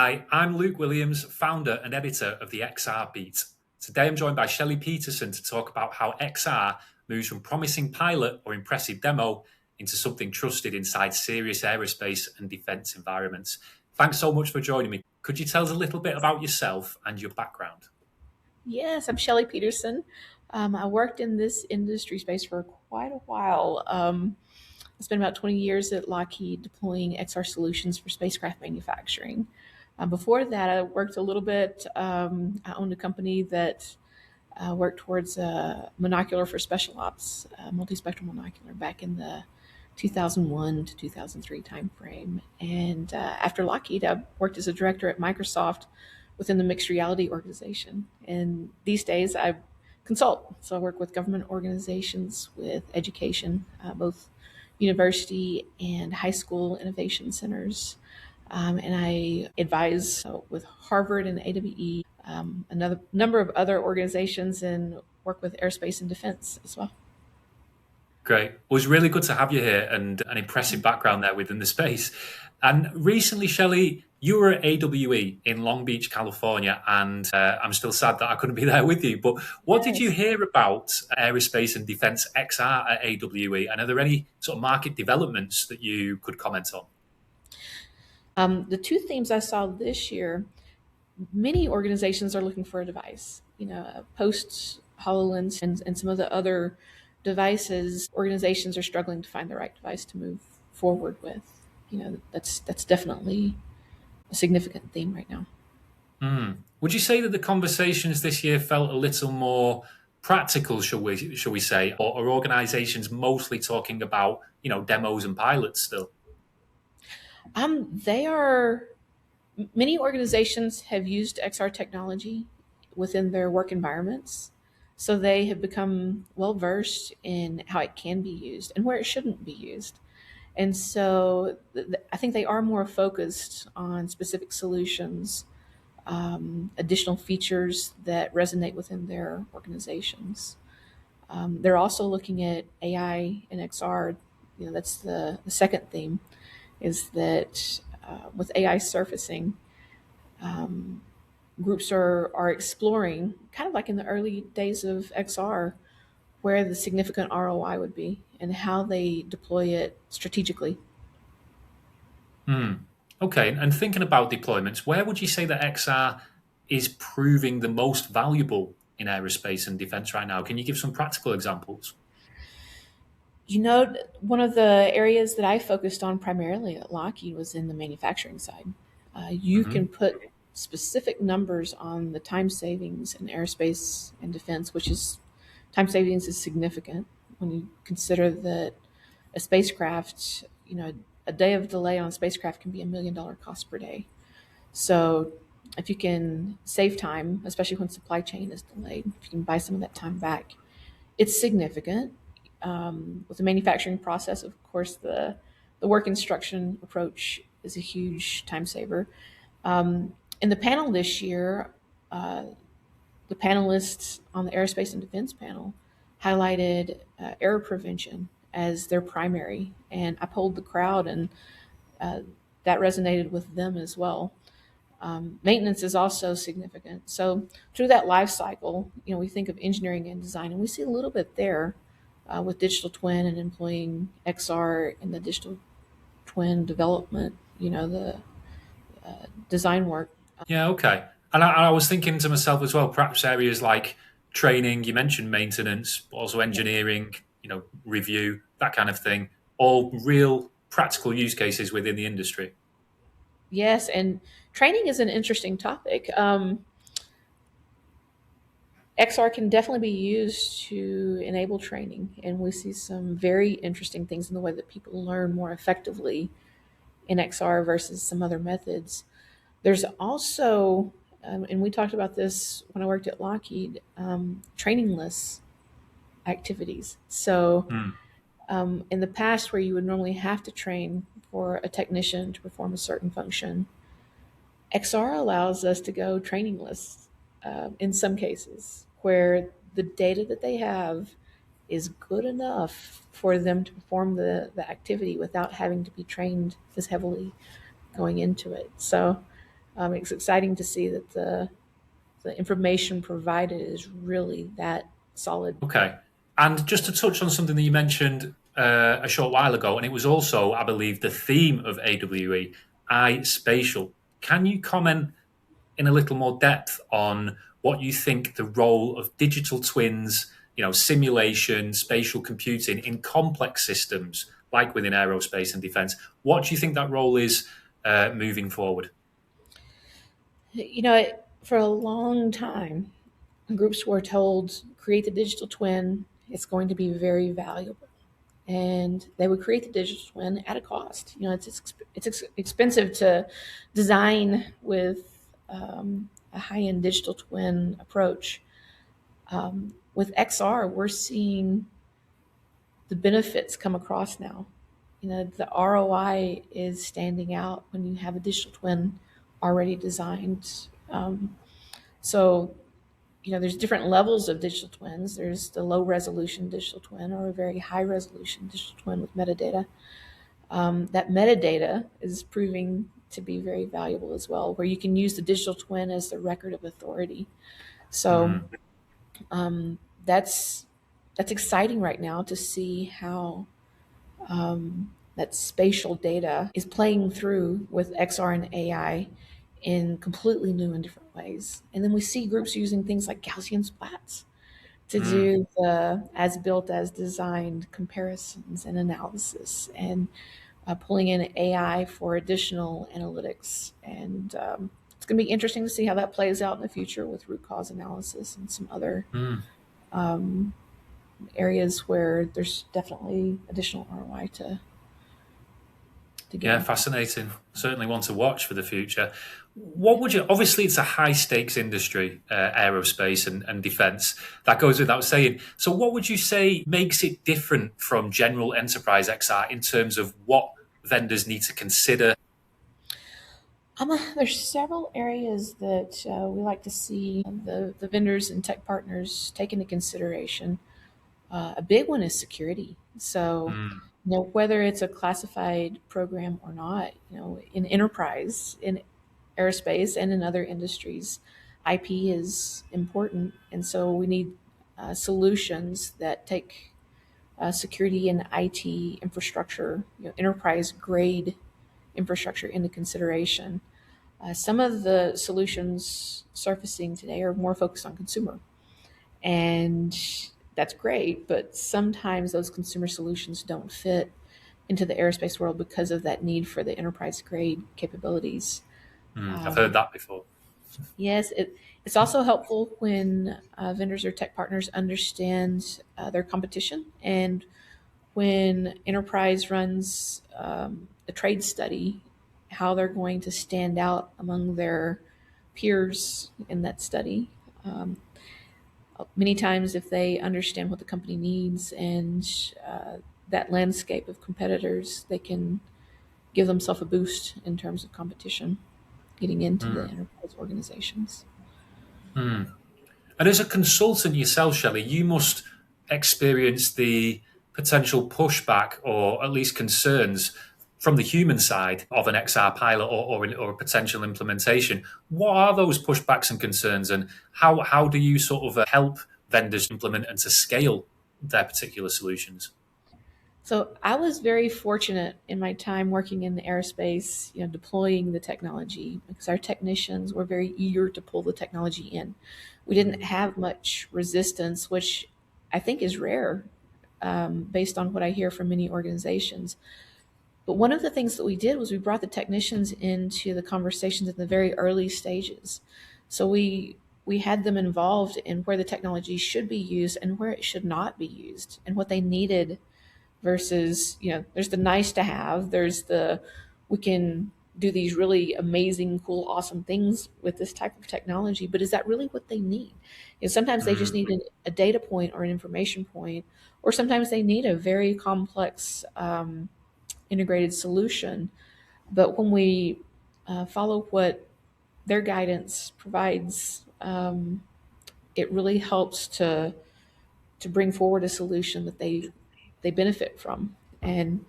Hi, I'm Luke Williams, founder and editor of the XR Beat. Today I'm joined by Shelley Peterson to talk about how XR moves from promising pilot or impressive demo into something trusted inside serious aerospace and defence environments. Thanks so much for joining me. Could you tell us a little bit about yourself and your background? Yes, I'm Shelley Peterson. I worked in this industry space for quite a while. I spent about 20 years at Lockheed deploying XR solutions for spacecraft manufacturing. Before that, I worked a little bit. I owned a company that worked towards monocular for special ops, multispectral monocular, back in the 2001 to 2003 timeframe. And after Lockheed, I worked as a director at Microsoft within the mixed reality organization. And these days, I consult. So I work with government organizations, with education, both university and high school innovation centers. And I advise with Harvard and AWE, another number of other organizations, and work with aerospace and defense as well. Great. Well, it's really good to have you here and an impressive background there within the space. And recently, Shelley, you were at AWE in Long Beach, California, and I'm still sad that I couldn't be there with you. But what did you Yes. hear about aerospace and defence XR at AWE? And are there any sort of market developments that you could comment on? The two themes I saw this year, many organizations are looking for a device. Post HoloLens and some of the other devices, organizations are struggling to find the right device to move forward with. That's definitely a significant theme right now. Would you say that the conversations this year felt a little more practical, shall we say, or are organisations mostly talking about demos and pilots still? They are Many organizations have used XR technology within their work environments, so they have become well versed in how it can be used and where it shouldn't be used. And so I think they are more focused on specific solutions, additional features that resonate within their organizations. They're also looking at AI and XR. That's the second theme, is that with AI surfacing, um, groups are exploring, kind of like in the early days of XR, where the significant ROI would be and how they deploy it strategically. Hmm. Okay, and thinking about deployments, where would you say that XR is proving the most valuable in aerospace and defence right now? Can you give some practical examples? One of the areas that I focused on primarily at Lockheed was in the manufacturing side. You Hmm. can put specific numbers on the time savings in aerospace and defense, which is time savings is significant when you consider that a spacecraft, a day of delay on a spacecraft can be $1 million cost per day. So if you can save time, especially when supply chain is delayed, if you can buy some of that time back, it's significant. With the manufacturing process, of course, the work instruction approach is a huge time saver. In the panel this year, uh, the panelists on the aerospace and defense panel highlighted error prevention as their primary, and I polled the crowd, and uh, that resonated with them as well. Maintenance is also significant. So through that life cycle, we think of engineering and design, and we see a little bit there with digital twin and employing XR in the digital twin development. The design work. Yeah, okay. And I was thinking to myself as well, perhaps areas like training, you mentioned maintenance, but also Yes. engineering, review, that kind of thing, all real practical use cases within the industry. Yes, and training is an interesting topic. XR can definitely be used to enable training, and we see some very interesting things in the way that people learn more effectively in XR versus some other methods. There's also, and we talked about this when I worked at Lockheed, trainingless activities. So, Hmm. in the past, where you would normally have to train for a technician to perform a certain function, XR allows us to go trainingless in some cases, where the data that they have is good enough for them to perform the activity without having to be trained as heavily going into it. So, It's exciting to see that the information provided is really that solid. Okay. And just to touch on something that you mentioned a short while ago, and it was also, I believe, the theme of AWE, Spatial. Can you comment in a little more depth on what you think the role of digital twins, simulation, spatial computing in complex systems like within aerospace and defense? What do you think that role is moving forward? For a long time, groups were told create the digital twin. It's going to be very valuable, and they would create the digital twin at a cost. It's expensive to design with a high end digital twin approach. With XR, we're seeing the benefits come across now. The ROI is standing out when you have a digital twin already designed. So, there's different levels of digital twins. There's the low resolution digital twin or a very high resolution digital twin with metadata. That metadata is proving to be very valuable as well, where you can use the digital twin as the record of authority. So Mm, that's exciting right now to see how that spatial data is playing through with XR and AI in completely new and different ways. And then we see groups using things like Gaussian splats to mm. do the as built as designed comparisons and analysis, and pulling in AI for additional analytics. And it's going to be interesting to see how that plays out in the future with root cause analysis and some other Mm. um, areas where there's definitely additional ROI to Yeah, gain. fascinating. Certainly one to watch for the future. What would you, obviously, it's a high stakes industry, aerospace and defense. That goes without saying. So, what would you say makes it different from general enterprise XR in terms of what vendors need to consider? There's several areas that we like to see the vendors and tech partners take into consideration. A big one is security. So, Mm, whether it's a classified program or not, in enterprise, in aerospace, and in other industries, IP is important. And so we need solutions that take security and IT infrastructure, enterprise grade infrastructure into consideration. Some of the solutions surfacing today are more focused on consumer, and that's great, but sometimes those consumer solutions don't fit into the aerospace world because of that need for the enterprise grade capabilities. I've heard Um, that before. yes, it's also helpful when vendors or tech partners understand their competition, and when enterprise runs a trade study, how they're going to stand out among their peers in that study. Many times, if they understand what the company needs and uh, that landscape of competitors, they can give themselves a boost in terms of competition, getting into the Mm, enterprise organizations. mm. And as a consultant yourself, Shelley, you must experience the potential pushback or at least concerns from the human side of an XR pilot or a potential implementation. What are those pushbacks and concerns, and how do you sort of help vendors implement and to scale their particular solutions? So I was very fortunate in my time working in the aerospace, deploying the technology because our technicians were very eager to pull the technology in. We didn't have much resistance, which I think is rare based on what I hear from many organizations. But one of the things that we did was we brought the technicians into the conversations in the very early stages. So we had them involved in where the technology should be used and where it should not be used and what they needed versus, there's the nice to have, there's the we can do these really amazing, cool, awesome things with this type of technology, but is that really what they need? Sometimes they just Mm, need a data point or an information point, or sometimes they need a very complex integrated solution. But when we follow what their guidance provides, it really helps to bring forward a solution that they benefit from. And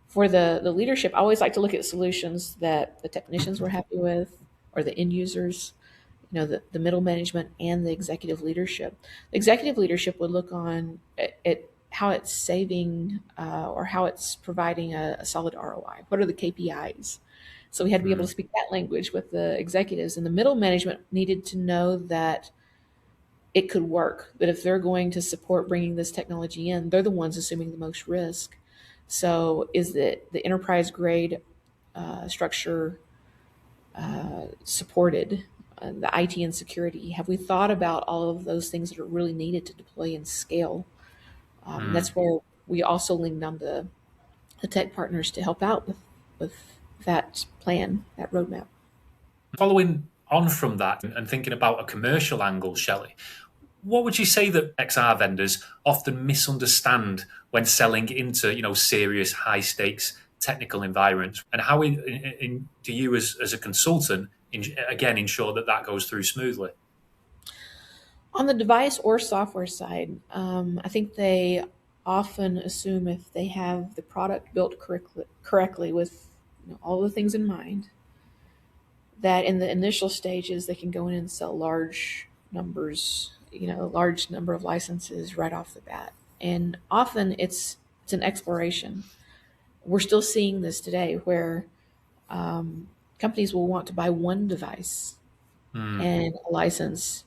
for the leadership, I always like to look at solutions that the technicians were happy with, or the end users, the middle management and the executive leadership. The executive leadership would look on at how it's saving or how it's providing a solid ROI. What are the KPIs? So we had to be able Mm, to speak that language with the executives, and the middle management needed to know that it could work. But if they're going to support bringing this technology in, they're the ones assuming the most risk. So is the enterprise grade structure supported? The IT and security. Have we thought about all of those things that are really needed to deploy and scale? mm. That's where we also leaned on the tech partners to help out with that plan, that roadmap. Following on from that and thinking about a commercial angle, Shelley, what would you say that XR vendors often misunderstand when selling into serious high stakes technical environments, and how do you as a consultant again ensure that that goes through smoothly? On the device or software side, I think they often assume if they have the product built correctly with all the things in mind, that in the initial stages they can go in and sell large numbers, large number of licenses right off the bat. And often it's an exploration. We're still seeing this today where companies will want to buy one device Mm, and a license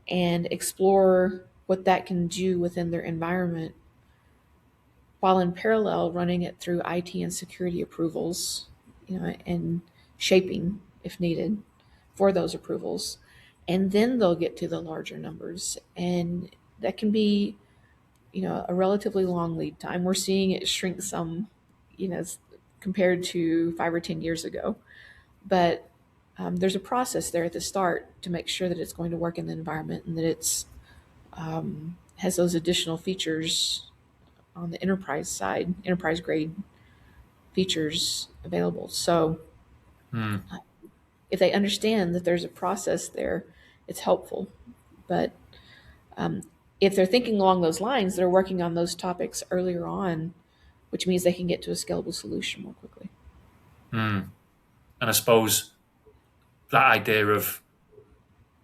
and explore what that can do within their environment while in parallel running it through IT and security approvals, and shaping if needed for those approvals. And then they'll get to the larger numbers. And that can be, a relatively long lead time. We're seeing it shrink some, compared to 5 or 10 years ago. But there's a process there at the start to make sure that it's going to work in the environment and that it's has those additional features on the enterprise side, enterprise grade features available. So mm. if they understand that there's a process there, it's helpful. But um, if they're thinking along those lines, they're working on those topics earlier on, which means they can get to a scalable solution more quickly. Mm. And I suppose that idea of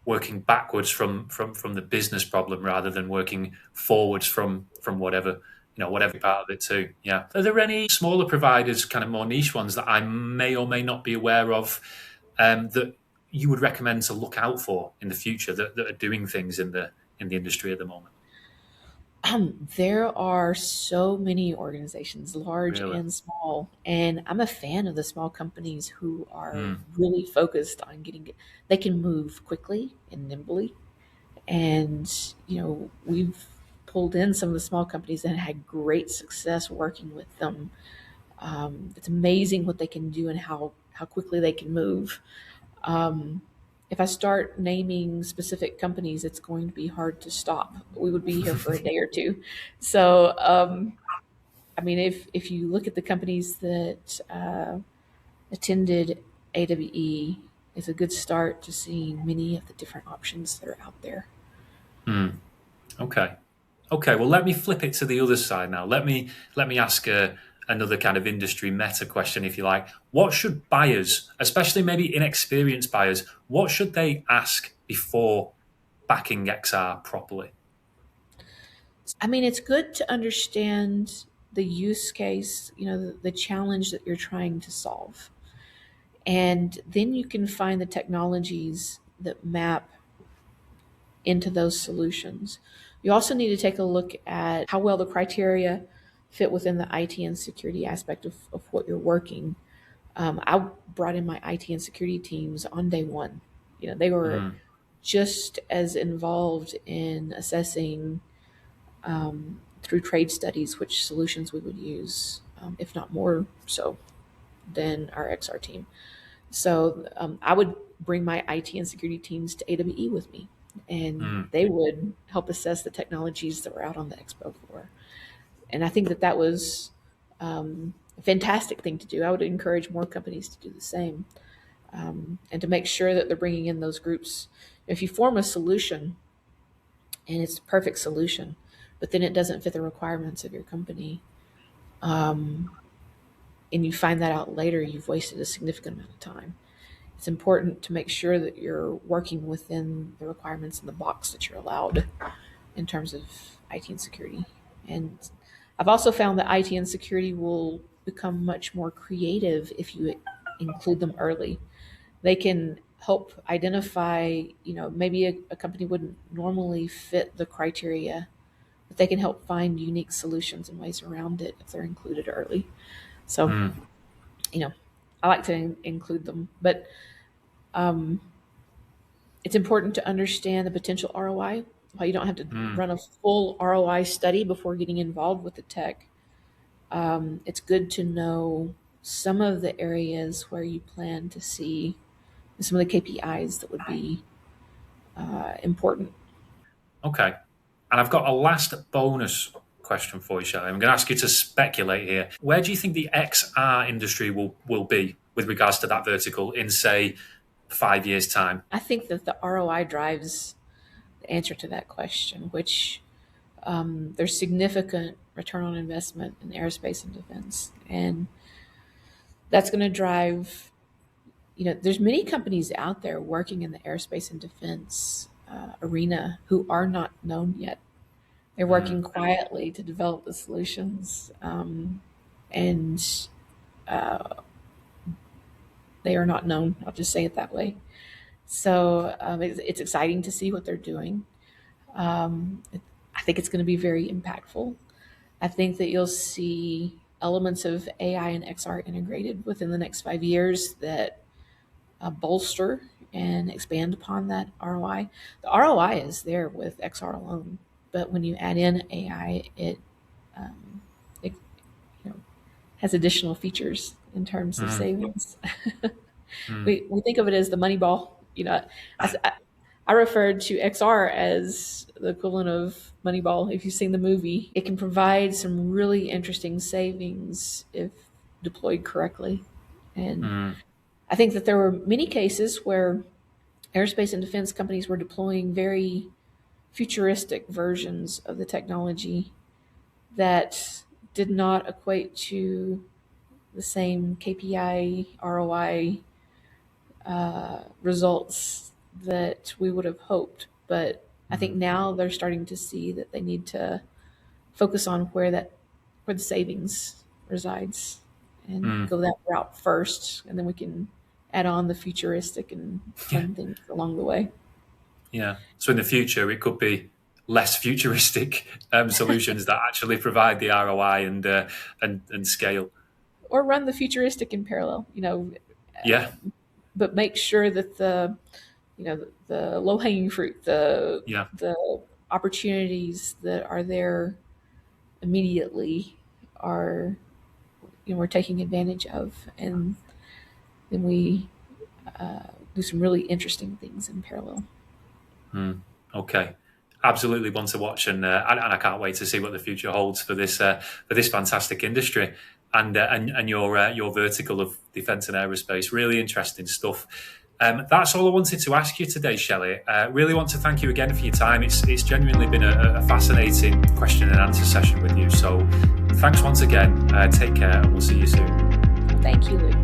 working backwards from the business problem rather than working forwards from whatever part of it too. Yeah. Are there any smaller providers, kind of more niche ones that I may or may not be aware of, that you would recommend to look out for in the future that are doing things in the industry at the moment? There are so many organizations, large Really? and small, and I'm a fan of the small companies who are Mm, really focused on they can move quickly and nimbly. And, we've pulled in some of the small companies that had great success working with them. It's amazing what they can do and how quickly they can move. Um, if I start naming specific companies, it's going to be hard to stop. We would be here for a day or two. So, I mean, if you look at the companies that attended AWE, it's a good start to seeing many of the different options that are out there. mm. Okay. Okay, well, let me flip it to the other side now. Let me ask another kind of industry meta question, if you like. What should buyers, especially maybe inexperienced buyers, what should they ask before backing XR properly? I mean, it's good to understand the use case, the challenge that you're trying to solve. And then you can find the technologies that map into those solutions. You also need to take a look at how well the criteria fit within the IT and security aspect of what you're working. I brought in my IT and security teams on day one. They were Mm, just as involved in assessing through trade studies which solutions we would use, if not more so than our XR team. So I would bring my IT and security teams to AWE with me, and mm, they would help assess the technologies that were out on the expo floor. And I think that that was a fantastic thing to do. I would encourage more companies to do the same, and to make sure that they're bringing in those groups. If you form a solution and it's the perfect solution, but then it doesn't fit the requirements of your company, um, and you find that out later, you've wasted a significant amount of time. it's important to make sure that you're working within the requirements in the box that you're allowed in terms of IT and security. And I've also found that IT and security will become much more creative if you include them early. They can help identify, maybe a company wouldn't normally fit the criteria, but they can help find unique solutions and ways around it if they're included early. So, I like to include them, but it's important to understand the potential ROI. While you don't have to run a full ROI study before getting involved with the tech, it's good to know some of the areas where you plan to see some of the KPIs that would be important. Okay. And I've got a last bonus question for you, Shelley. I'm going to ask you to speculate here. Where do you think the XR industry will be with regards to that vertical in, say, 5 years' time? I think that the ROI drives the answer to that question, which there's significant return on investment in aerospace and defense. And that's going to drive, there's many companies out there working in the aerospace and defense arena who are not known yet. They're working quietly to develop the solutions, and they are not known. I'll just say it that way. So it's exciting to see what they're doing. I think it's going to be very impactful. I think that you'll see elements of AI and XR integrated within the next 5 years that bolster and expand upon that ROI. The ROI is there with XR alone, but when you add in AI, it has additional features in terms of savings. We think of it as the money ball. I referred to XR as the equivalent of Moneyball. If you've seen the movie, it can provide some really interesting savings if deployed correctly. And I think that there were many cases where aerospace and defense companies were deploying very futuristic versions of the technology that did not equate to the same KPI, ROI results that we would have hoped. But I think now they're starting to see that they need to focus on where the savings resides and go that route first, and then we can add on the futuristic and fun things along the way. Yeah. So in the future, it could be less futuristic solutions that actually provide the ROI and scale, or run the futuristic in parallel. But make sure that the low hanging fruit, the opportunities that are there immediately are we're taking advantage of, and then we do some really interesting things in parallel. Okay, absolutely one to watch, and I can't wait to see what the future holds for this fantastic industry and your vertical of defence and aerospace. Really interesting stuff. That's all I wanted to ask you today, Shelley. Really want to thank you again for your time. It's genuinely been a fascinating question and answer session with you. So thanks once again. Take care, and we'll see you soon. Thank you, Luke.